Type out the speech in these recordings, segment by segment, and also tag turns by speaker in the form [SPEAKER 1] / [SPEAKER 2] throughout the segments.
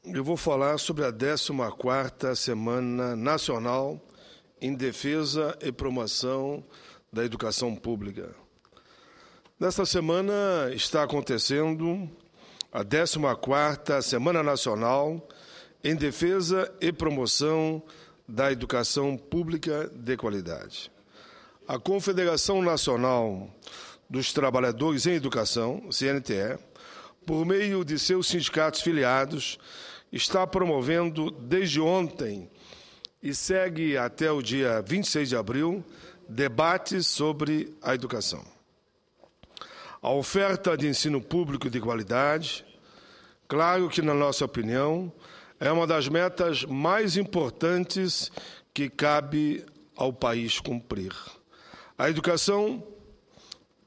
[SPEAKER 1] Eu vou falar sobre a 14ª Semana Nacional em Defesa e Promoção da Educação Pública. Nesta semana está acontecendo a 14ª Semana Nacional em Defesa e Promoção da Educação Pública de Qualidade. A Confederação Nacional dos Trabalhadores em Educação, CNTE, por meio de seus sindicatos filiados, está promovendo desde ontem e segue até o dia 26 de abril debates sobre a educação. A oferta de ensino público de qualidade, claro que, na nossa opinião, é uma das metas mais importantes que cabe ao país cumprir. A educação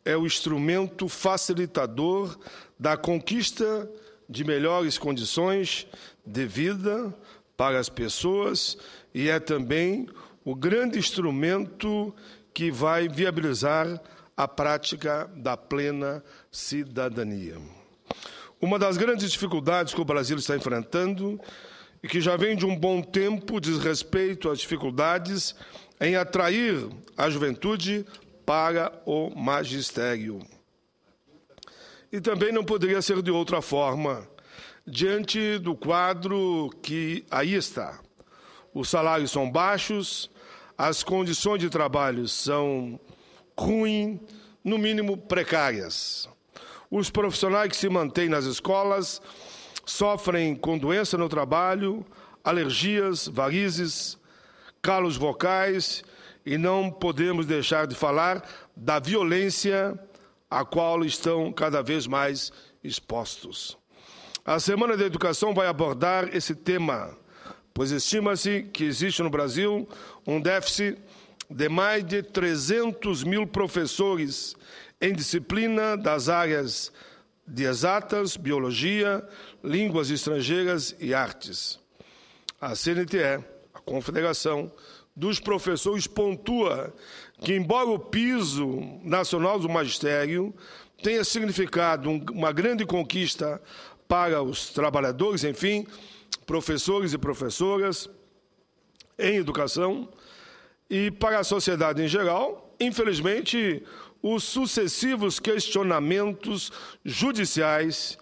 [SPEAKER 1] é o instrumento facilitador da conquista de melhores condições de vida para as pessoas e é também o grande instrumento que vai viabilizar a prática da plena cidadania. Uma das grandes dificuldades que o Brasil está enfrentando e que já vem de um bom tempo diz respeito às dificuldades em atrair a juventude para o magistério. E também não poderia ser de outra forma, diante do quadro que aí está. Os salários são baixos, as condições de trabalho são ruins, no mínimo precárias. Os profissionais que se mantêm nas escolas sofrem com doença no trabalho, alergias, varizes, calos vocais e não podemos deixar de falar da violência a qual estão cada vez mais expostos. A Semana da Educação vai abordar esse tema, pois estima-se que existe no Brasil um déficit de mais de 300 mil professores em disciplina das áreas de exatas, biologia, línguas estrangeiras e artes. A CNTE, a Confederação dos Professores, pontua que, embora o piso nacional do magistério tenha significado uma grande conquista para os trabalhadores, enfim, professores e professoras em educação e para a sociedade em geral, infelizmente, os sucessivos questionamentos judiciais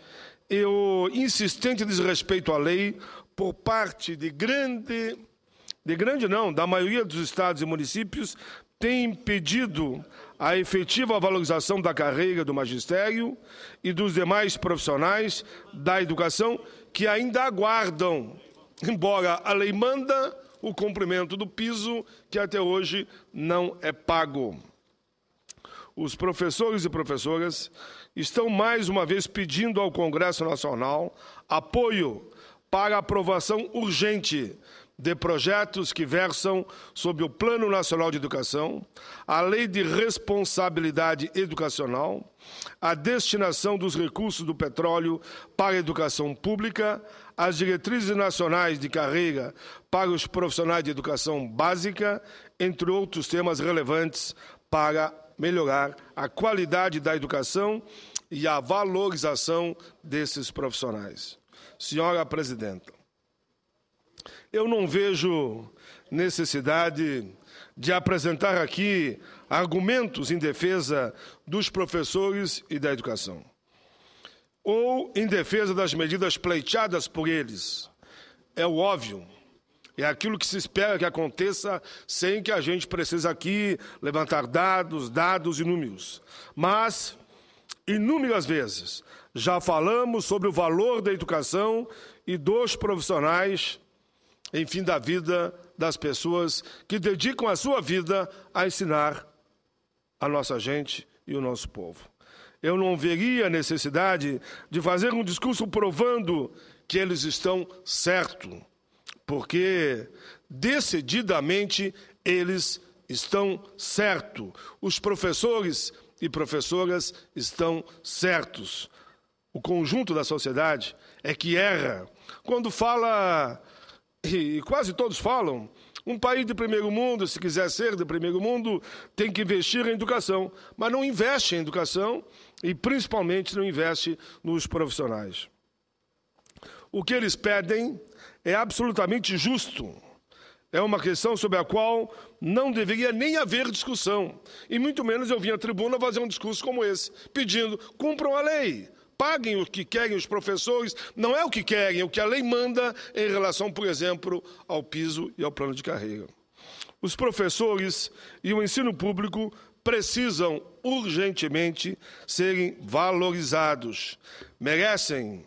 [SPEAKER 1] e o insistente desrespeito à lei por parte da maioria dos estados e municípios tem impedido a efetiva valorização da carreira do magistério e dos demais profissionais da educação que ainda aguardam, embora a lei manda, o cumprimento do piso que até hoje não é pago. Os professores e professoras estão mais uma vez pedindo ao Congresso Nacional apoio para a aprovação urgente de projetos que versam sobre o Plano Nacional de Educação, a Lei de Responsabilidade Educacional, a destinação dos recursos do petróleo para a educação pública, as diretrizes nacionais de carreira para os profissionais de educação básica, entre outros temas relevantes para melhorar a qualidade da educação e a valorização desses profissionais. Senhora Presidenta, eu não vejo necessidade de apresentar aqui argumentos em defesa dos professores e da educação, ou em defesa das medidas pleiteadas por eles. É o óbvio, é aquilo que se espera que aconteça sem que a gente precise aqui levantar dados e números. Mas, inúmeras vezes, já falamos sobre o valor da educação e dos profissionais, enfim, da vida das pessoas que dedicam a sua vida a ensinar a nossa gente e o nosso povo. Eu não veria necessidade de fazer um discurso provando que eles estão certos, porque decididamente eles estão certos. Os professores e professoras estão certos. O conjunto da sociedade é que erra quando fala, e quase todos falam, um país de primeiro mundo, se quiser ser de primeiro mundo, tem que investir em educação, mas não investe em educação e principalmente não investe nos profissionais. O que eles pedem é absolutamente justo. É uma questão sobre a qual não deveria nem haver discussão. E muito menos eu vim à tribuna fazer um discurso como esse, pedindo, cumpram a lei, paguem o que querem os professores, não é o que querem, é o que a lei manda em relação, por exemplo, ao piso e ao plano de carreira. Os professores e o ensino público precisam urgentemente serem valorizados, merecem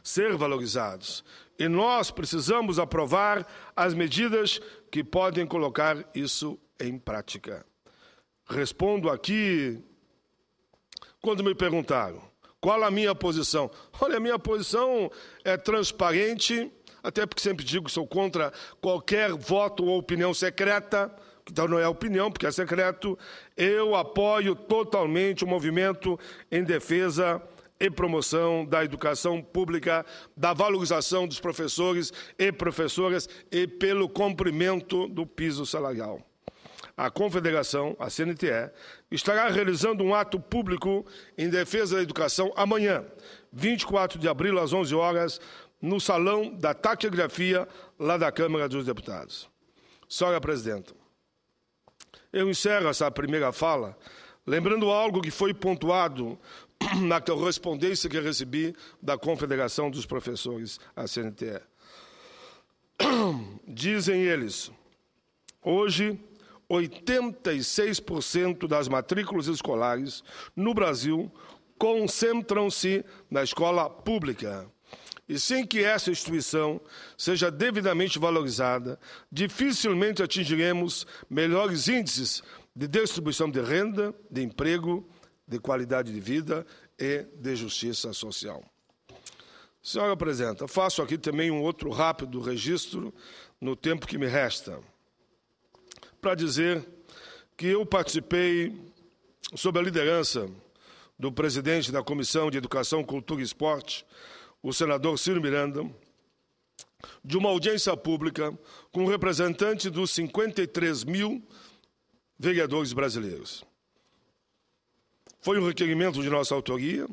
[SPEAKER 1] ser valorizados. E nós precisamos aprovar as medidas que podem colocar isso em prática. Respondo aqui, quando me perguntaram qual a minha posição. Olha, a minha posição é transparente, até porque sempre digo que sou contra qualquer voto ou opinião secreta, então não é opinião, porque é secreto. Eu apoio totalmente o movimento em defesa e promoção da educação pública, da valorização dos professores e professoras e pelo cumprimento do piso salarial. A Confederação, a CNTE, estará realizando um ato público em defesa da educação amanhã, 24 de abril, às 11 horas, no Salão da Taquigrafia, lá da Câmara dos Deputados. Senhora Presidenta, eu encerro essa primeira fala lembrando algo que foi pontuado na correspondência que recebi da Confederação dos Professores, a CNTE. Dizem eles, hoje, 86% das matrículas escolares no Brasil concentram-se na escola pública. E sem que essa instituição seja devidamente valorizada, dificilmente atingiremos melhores índices de distribuição de renda, de emprego, de qualidade de vida e de justiça social. Senhora Presidenta, faço aqui também um outro rápido registro no tempo que me resta, para dizer que eu participei, sob a liderança do presidente da Comissão de Educação, Cultura e Esporte, o senador Ciro Miranda, de uma audiência pública com representantes dos 53 mil vereadores brasileiros. Foi um requerimento de nossa autoria,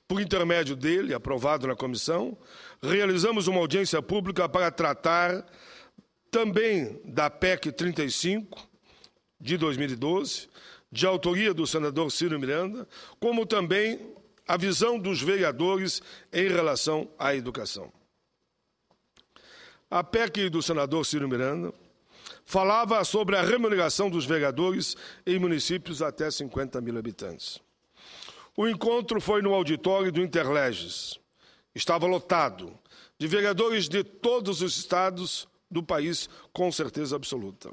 [SPEAKER 1] por intermédio dele, aprovado na comissão, realizamos uma audiência pública para tratar também da PEC 35, de 2012, de autoria do senador Ciro Miranda, como também a visão dos vereadores em relação à educação. A PEC do senador Ciro Miranda falava sobre a remuneração dos vereadores em municípios até 50 mil habitantes. O encontro foi no auditório do Interleges. Estava lotado de vereadores de todos os estados do país, com certeza absoluta.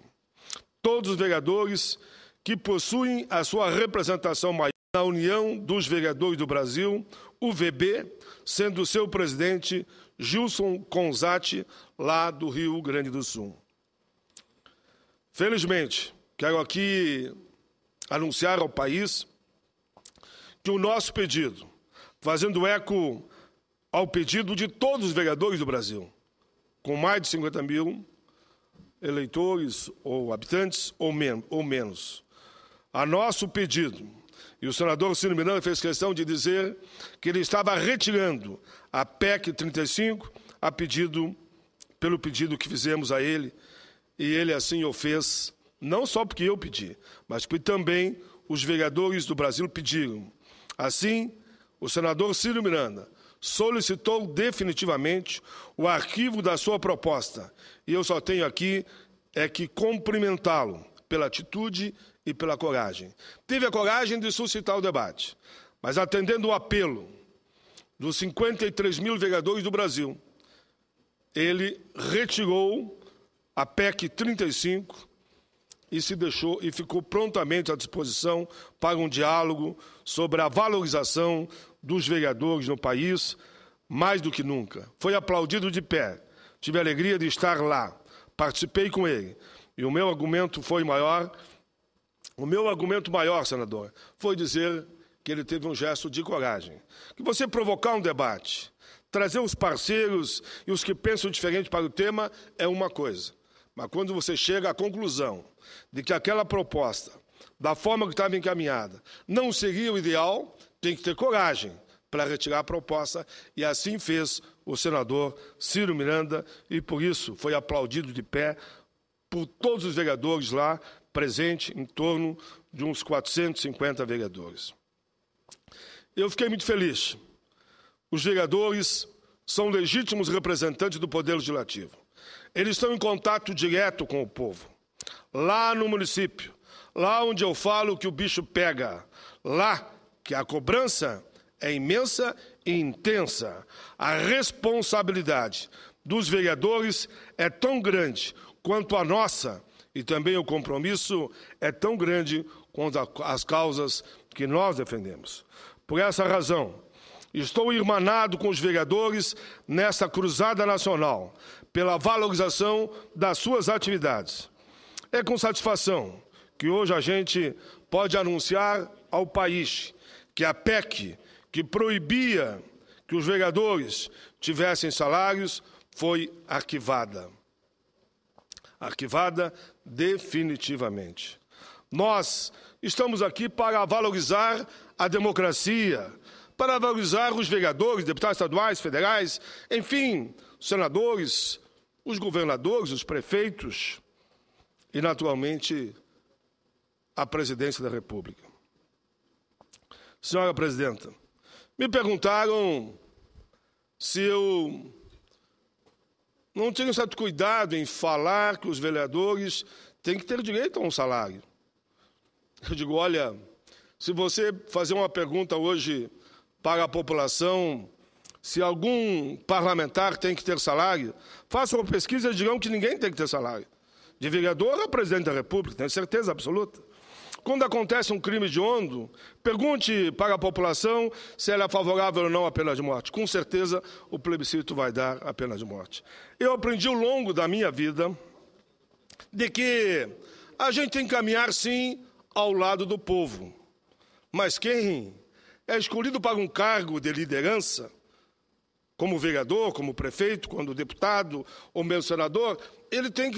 [SPEAKER 1] Todos os vereadores que possuem a sua representação maior na União dos Vereadores do Brasil, UVB, sendo seu presidente Gilson Conzatti, lá do Rio Grande do Sul. Felizmente, quero aqui anunciar ao país que o nosso pedido, fazendo eco ao pedido de todos os vereadores do Brasil, com mais de 50 mil eleitores ou habitantes ou menos, a nosso pedido, e o senador Ciro Miranda fez questão de dizer que ele estava retirando a PEC 35 pelo pedido que fizemos a ele, e ele assim o fez, não só porque eu pedi, mas porque também os vereadores do Brasil pediram. Assim, o senador Ciro Miranda solicitou definitivamente o arquivo da sua proposta, e eu só tenho aqui que cumprimentá-lo pela atitude e pela coragem. Teve a coragem de suscitar o debate, mas atendendo o apelo dos 53 mil vereadores do Brasil, ele retirou a PEC 35 e ficou prontamente à disposição para um diálogo sobre a valorização dos vereadores no país, mais do que nunca. Foi aplaudido de pé, tive a alegria de estar lá, participei com ele, e o meu argumento maior, senador, foi dizer que ele teve um gesto de coragem. Que você provocar um debate, trazer os parceiros e os que pensam diferente para o tema é uma coisa. Mas quando você chega à conclusão de que aquela proposta, da forma que estava encaminhada, não seria o ideal, tem que ter coragem para retirar a proposta, e assim fez o senador Ciro Miranda, e por isso foi aplaudido de pé por todos os vereadores lá presentes, em torno de uns 450 vereadores. Eu fiquei muito feliz. Os vereadores são legítimos representantes do Poder Legislativo. Eles estão em contato direto com o povo. Lá no município, lá onde eu falo que o bicho pega, lá que a cobrança é imensa e intensa. A responsabilidade dos vereadores é tão grande quanto a nossa, e também o compromisso é tão grande quanto as causas que nós defendemos. Por essa razão, estou irmanado com os vereadores nessa cruzada nacional, pela valorização das suas atividades. É com satisfação que hoje a gente pode anunciar ao país que a PEC, que proibia que os vereadores tivessem salários, foi arquivada. Arquivada definitivamente. Nós estamos aqui para valorizar a democracia, para valorizar os vereadores, deputados estaduais, federais, enfim, os senadores, os governadores, os prefeitos e, naturalmente, a presidência da República. Senhora Presidenta, me perguntaram se eu não tenho certo cuidado em falar que os vereadores têm que ter direito a um salário. Eu digo, olha, se você fazer uma pergunta hoje para a população, se algum parlamentar tem que ter salário, faça uma pesquisa e dirão que ninguém tem que ter salário. De vereador a presidente da República, tenho certeza absoluta. Quando acontece um crime hediondo, pergunte para a população se ela é favorável ou não à pena de morte. Com certeza, o plebiscito vai dar a pena de morte. Eu aprendi ao longo da minha vida de que a gente tem que caminhar, sim, ao lado do povo. Mas quem é escolhido para um cargo de liderança, como vereador, como prefeito, como deputado ou mesmo senador, ele tem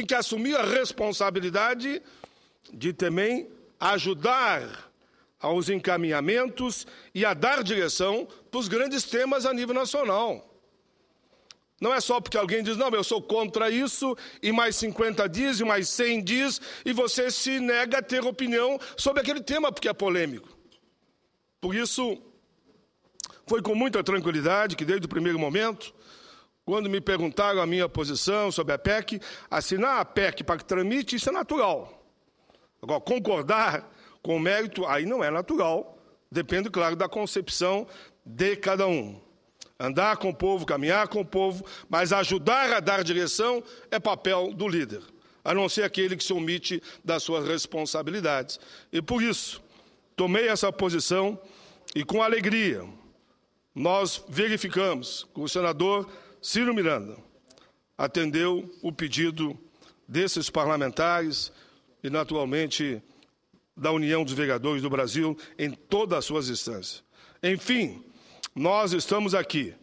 [SPEAKER 1] que assumir a responsabilidade de também ajudar aos encaminhamentos e a dar direção para os grandes temas a nível nacional. Não é só porque alguém diz, não, eu sou contra isso, e mais 50 dias, e mais 100 dias, e você se nega a ter opinião sobre aquele tema, porque é polêmico. Por isso, foi com muita tranquilidade que, desde o primeiro momento, quando me perguntaram a minha posição sobre a PEC, assinar a PEC para que tramite, isso é natural. Agora, concordar com o mérito, aí não é natural. Depende, claro, da concepção de cada um. Andar com o povo, caminhar com o povo, mas ajudar a dar direção é papel do líder, a não ser aquele que se omite das suas responsabilidades. E por isso, tomei essa posição e, com alegria, nós verificamos que o senador Ciro Miranda atendeu o pedido desses parlamentares e, naturalmente, da União dos Vereadores do Brasil em todas as suas instâncias. Enfim, nós estamos aqui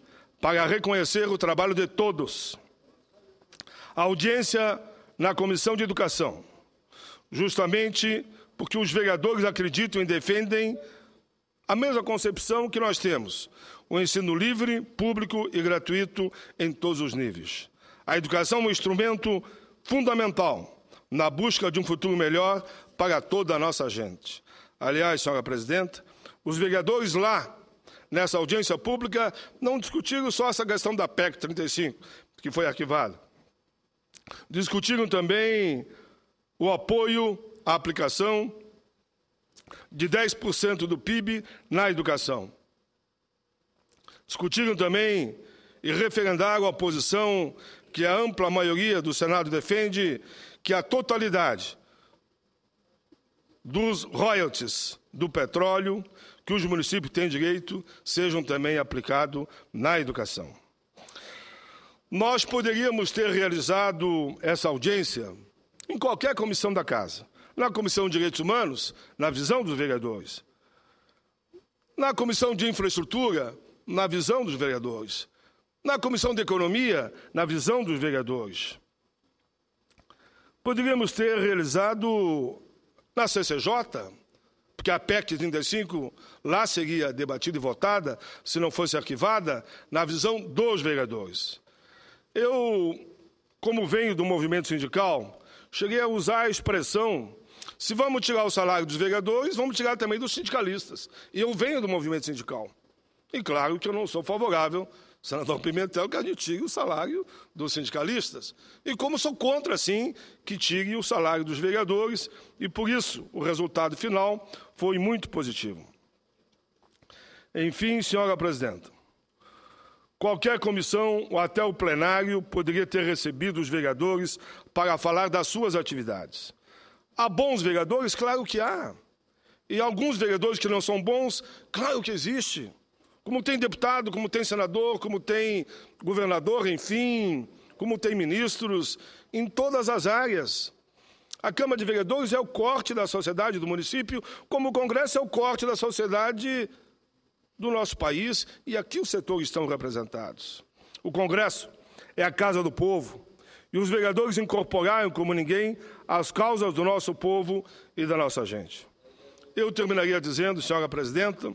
[SPEAKER 1] para reconhecer o trabalho de todos. A audiência na Comissão de Educação, justamente porque os vereadores acreditam e defendem a mesma concepção que nós temos, o ensino livre, público e gratuito em todos os níveis. A educação é um instrumento fundamental na busca de um futuro melhor para toda a nossa gente. Aliás, senhora Presidenta, os vereadores lá, nessa audiência pública, não discutiram só essa questão da PEC 35, que foi arquivada. Discutiram também o apoio à aplicação de 10% do PIB na educação. Discutiram também e referendaram a posição que a ampla maioria do Senado defende, que a totalidade dos royalties do petróleo que os municípios têm direito sejam também aplicados na educação. Nós poderíamos ter realizado essa audiência em qualquer comissão da Casa, na Comissão de Direitos Humanos, na visão dos vereadores, na Comissão de Infraestrutura, na visão dos vereadores, na Comissão de Economia, na visão dos vereadores. Poderíamos ter realizado na CCJ, porque a PEC 35 lá seria debatida e votada, se não fosse arquivada, na visão dos vereadores. Eu, como venho do movimento sindical, cheguei a usar a expressão: se vamos tirar o salário dos vereadores, vamos tirar também dos sindicalistas. E eu venho do movimento sindical. E claro que eu não sou favorável, senador Pimentel, que a gente tire o salário dos sindicalistas. E como sou contra, sim, que tire o salário dos vereadores, e por isso o resultado final foi muito positivo. Enfim, senhora presidenta, qualquer comissão ou até o plenário poderia ter recebido os vereadores para falar das suas atividades. Há bons vereadores? Claro que há. E alguns vereadores que não são bons? Claro que existe. Como tem deputado, como tem senador, como tem governador, enfim, como tem ministros, em todas as áreas. A Câmara de Vereadores é o corte da sociedade do município, como o Congresso é o corte da sociedade do nosso país, e aqui os setores estão representados. O Congresso é a casa do povo, e os vereadores incorporaram, como ninguém, as causas do nosso povo e da nossa gente. Eu terminaria dizendo, senhora presidenta,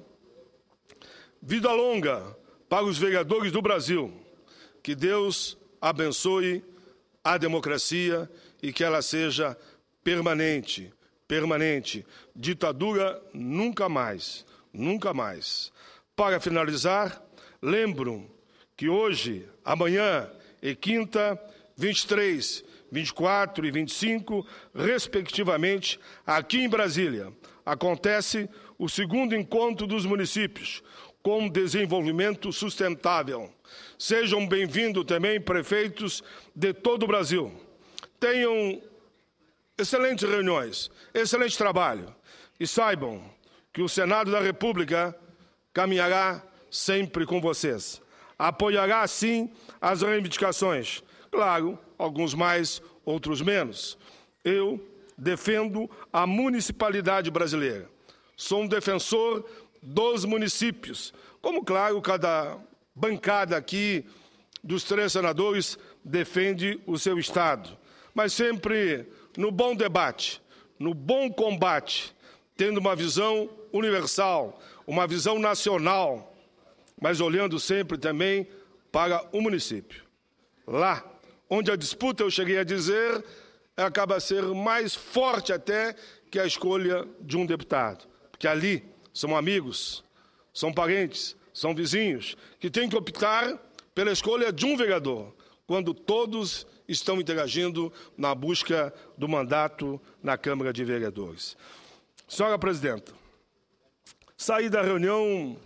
[SPEAKER 1] vida longa para os vereadores do Brasil. Que Deus abençoe a democracia e que ela seja permanente, permanente. Ditadura nunca mais, nunca mais. Para finalizar, lembro que hoje, amanhã e quinta, 23, 24 e 25, respectivamente, aqui em Brasília, acontece o segundo encontro dos municípios com desenvolvimento sustentável. Sejam bem-vindos também prefeitos de todo o Brasil. Tenham excelentes reuniões, excelente trabalho e saibam que o Senado da República caminhará sempre com vocês. Apoiará, sim, as reivindicações. Claro, alguns mais, outros menos. Eu defendo a municipalidade brasileira. Sou um defensor dos municípios. Como, claro, cada bancada aqui dos 3 senadores defende o seu Estado. Mas sempre no bom debate, no bom combate, tendo uma visão universal, uma visão nacional, mas olhando sempre também para o município. Lá, onde a disputa, eu cheguei a dizer, acaba a ser mais forte até que a escolha de um deputado. Porque ali são amigos, são parentes, são vizinhos, que têm que optar pela escolha de um vereador, quando todos estão interagindo na busca do mandato na Câmara de Vereadores. Senhora presidenta, saí da reunião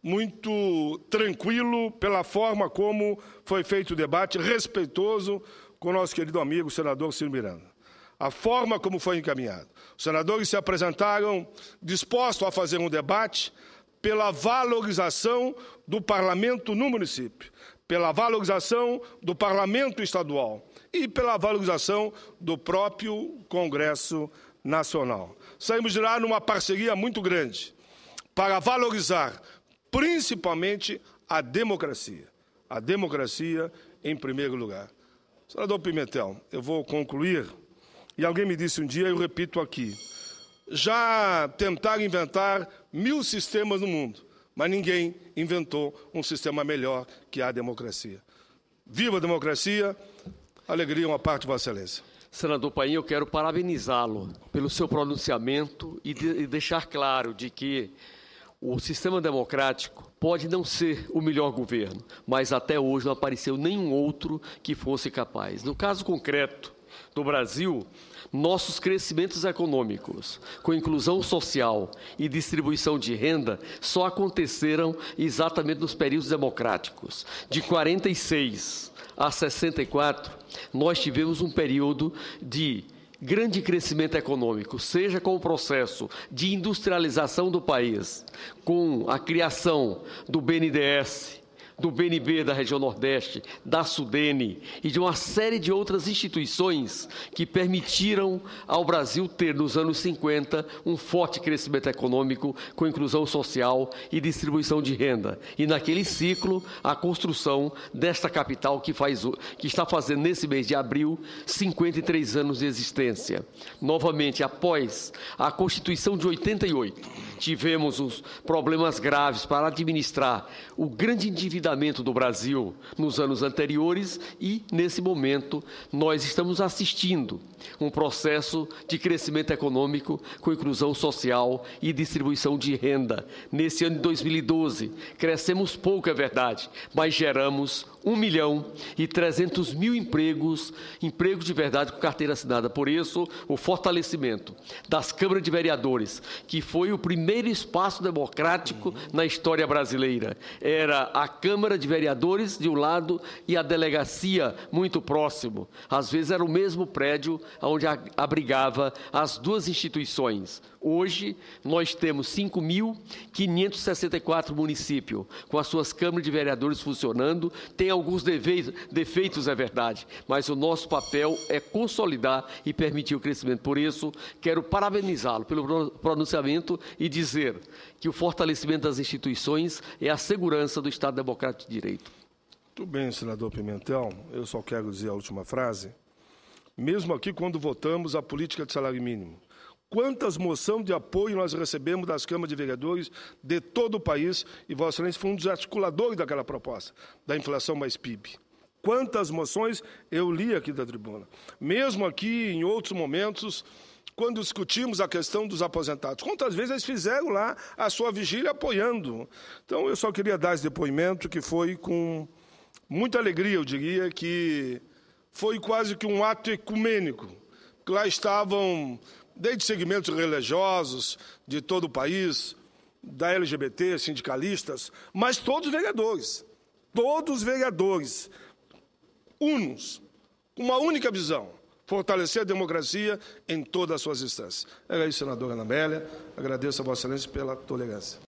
[SPEAKER 1] muito tranquilo pela forma como foi feito o debate, respeitoso com o nosso querido amigo, o senador Ciro Miranda. A forma como foi encaminhado. Os senadores se apresentaram dispostos a fazer um debate pela valorização do parlamento no município, pela valorização do parlamento estadual e pela valorização do próprio Congresso Nacional. Saímos de lá numa parceria muito grande para valorizar principalmente a democracia em primeiro lugar. Senador Pimentel, eu vou concluir, e alguém me disse um dia, eu repito aqui, já tentaram inventar 1000 sistemas no mundo, mas ninguém inventou um sistema melhor que a democracia. Viva a democracia, alegria uma parte de Vossa Excelência.
[SPEAKER 2] Senador Paim, eu quero parabenizá-lo pelo seu pronunciamento e deixar claro de que o sistema democrático pode não ser o melhor governo, mas até hoje não apareceu nenhum outro que fosse capaz. No caso concreto do Brasil, nossos crescimentos econômicos, com inclusão social e distribuição de renda, só aconteceram exatamente nos períodos democráticos. De 46 a 64, nós tivemos um período de grande crescimento econômico, seja com o processo de industrialização do país, com a criação do BNDES, do BNB da região Nordeste, da Sudene e de uma série de outras instituições que permitiram ao Brasil ter, nos anos 50, um forte crescimento econômico com inclusão social e distribuição de renda. E naquele ciclo, a construção desta capital que está fazendo nesse mês de abril 53 anos de existência. Novamente, após a Constituição de 88, tivemos os problemas graves para administrar o grande endividamento do Brasil nos anos anteriores e, nesse momento, nós estamos assistindo um processo de crescimento econômico com inclusão social e distribuição de renda. Nesse ano de 2012, crescemos pouco, é verdade, mas geramos 1.300.000 empregos de verdade com carteira assinada. Por isso, o fortalecimento das câmaras de vereadores, que foi o primeiro espaço democrático na história brasileira. Era a Câmara de Vereadores de um lado e a delegacia muito próximo. Às vezes era o mesmo prédio onde abrigava as duas instituições. Hoje, nós temos 5.564 municípios com as suas câmaras de vereadores funcionando. Tem alguns defeitos, é verdade, mas o nosso papel é consolidar e permitir o crescimento. Por isso, quero parabenizá-lo pelo pronunciamento e dizer que o fortalecimento das instituições é a segurança do Estado Democrático de Direito.
[SPEAKER 1] Muito bem, senador Pimentel. Eu só quero dizer a última frase. Mesmo aqui, quando votamos a política de salário mínimo, quantas moções de apoio nós recebemos das câmaras de vereadores de todo o país, e Vossa Excelência foi um dos articuladores daquela proposta, da inflação mais PIB. Quantas moções eu li aqui da tribuna. Mesmo aqui, em outros momentos, quando discutimos a questão dos aposentados, quantas vezes eles fizeram lá a sua vigília apoiando. Então, eu só queria dar esse depoimento, que foi com muita alegria, eu diria, que foi quase que um ato ecumênico. Lá estavam, desde segmentos religiosos de todo o país, da LGBT, sindicalistas, mas todos vereadores, unos, com uma única visão: fortalecer a democracia em todas as suas instâncias. Era isso, senadora Ana Amélia. Agradeço a Vossa Excelência pela tolerância.